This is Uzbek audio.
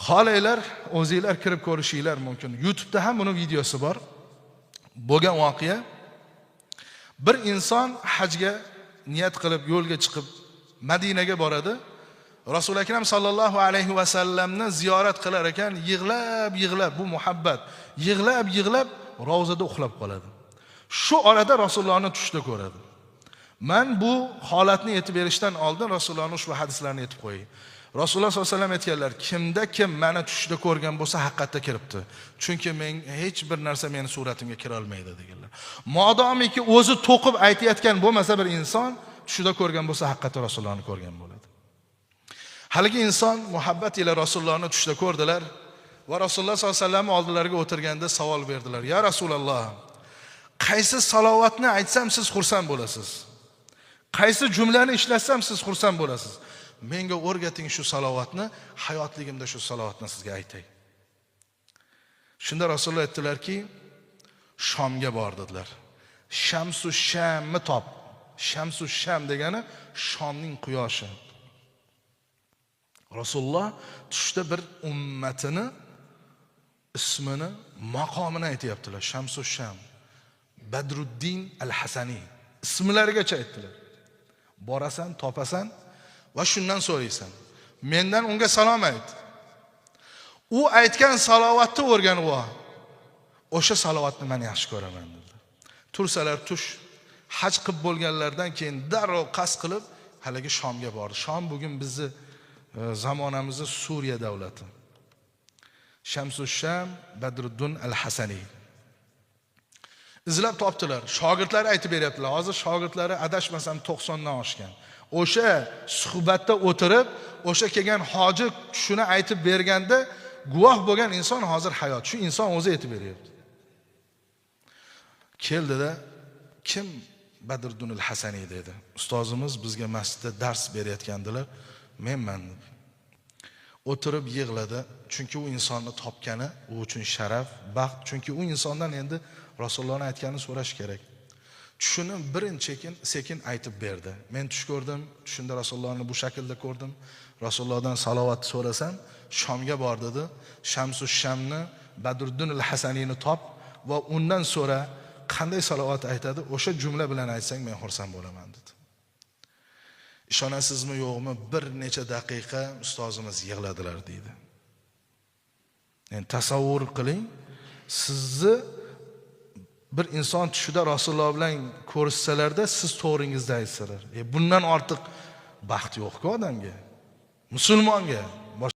Xohlaylar, o'zingizlar kirib ko'rishinglar mumkin. YouTube'da ham buni videosi bor. Bo'lgan voqea. Bir inson hajga niyat qilib yo'lga chiqib Madinaga boradi. Rasul akram sallallohu alayhi va sallamni ziyorat qilar ekan, yig'lab bu muhabbat, yig'lab ravzada uxlab qoladi. Shu orada Rasulullohni tushda ko'radi. Men bu holatni yetib berishdan oldin Rasulullohning ushbu hadislarini aytib qo'yay. Rasululloh sollallohu alayhi vasallam aytganlar, kim meni tushda ko'rgan bo'lsa haqiqatda kiribdi. Chunki men hech bir narsa meni suratimga kira olmaydi deganlar. Modomiki o'zi to'qib aytayotgan bo'lmasa bir inson tushda ko'rgan bo'lsa haqiqatda Rasulullohni ko'rgan bo'ladi. Haligi inson muhabbat ila Rasulullohni tushda ko'rdilar va Rasululloh sollallohu alayhi vasallam oldilariga o'tirganda savol berdilar. Ya Rasululloh, qaysi salovatni aytsam siz xursand bo'lasiz? Qaysi jumlani ishlatsam siz xursand bo'lasiz? Menga o'rgating shu salovatni, hayotligimda shu salovatni sizga aytay. Shunda Rasululloh aytdilarki, Shomga bor dedilar. Shamsu Shamni top. Shamsu Sham degani Shomning quyoshi. Rasululloh tushda bir ummatini ismini, maqomini aytayaptilar. Shamsu Sham, Badruddin al-Hasani ismlarigacha aytdilar. Borasan, topasan va shundan so'raysan. Mendan unga salom ayt. U aytgan salovatni o'rganib ol. O'sha salovatni men yaxshi ko'raman dedi. Tursalar tush, haj qilib bo'lganlardan keyin darrov qasd qilib haligi Shomga bordi. Shom bugun bizni zamonamizda Suriya davlati. Shamsu Sham Badruddin al-Hasani. Izlab topdilar. Shogirdlari aytib beryaptilar. Hozir shogirdlari adashmasam 90 dan oshgan. O'sha suhbatda o'tirib, o'sha kelgan hoji shuni aytib berganda guvoh bo'lgan inson hozir hayot. Shu inson o'zi aytib beryapti. Keldida, kim Badruddin al-Hasani dedi. Ustozimiz bizga masjidda dars berayotgandilar. Menman. O'tirib yig'ladi. Chunki u insonni topgani u uchun sharaf, baxt. Chunki u insondan endi Rasulullohning aytganini so'rash kerak. Shuni sekin aytib berdi. Men tush ko'rdim, shunda Rasulullohni bu shaklda ko'rdim. Rasulullohdan salovat so'rasam, Shomga bor dedi. Shamsu Shamni, Badruddin al-Hasanini top va undan so'ra qanday salovat aytadi, o'sha jumla bilan aytsang men xursand bo'laman dedi. Ishonasizmi yo'qmi, bir necha daqiqa ustozimiz yig'ladilar deydi. Yani tasavvur qiling, sizni bir inson tushida Rasululloh bilan ko'rishsalarda siz to'g'ringizda aytsalar. Bundan ortiq baxt yo'q-ku odamga, musulmonga.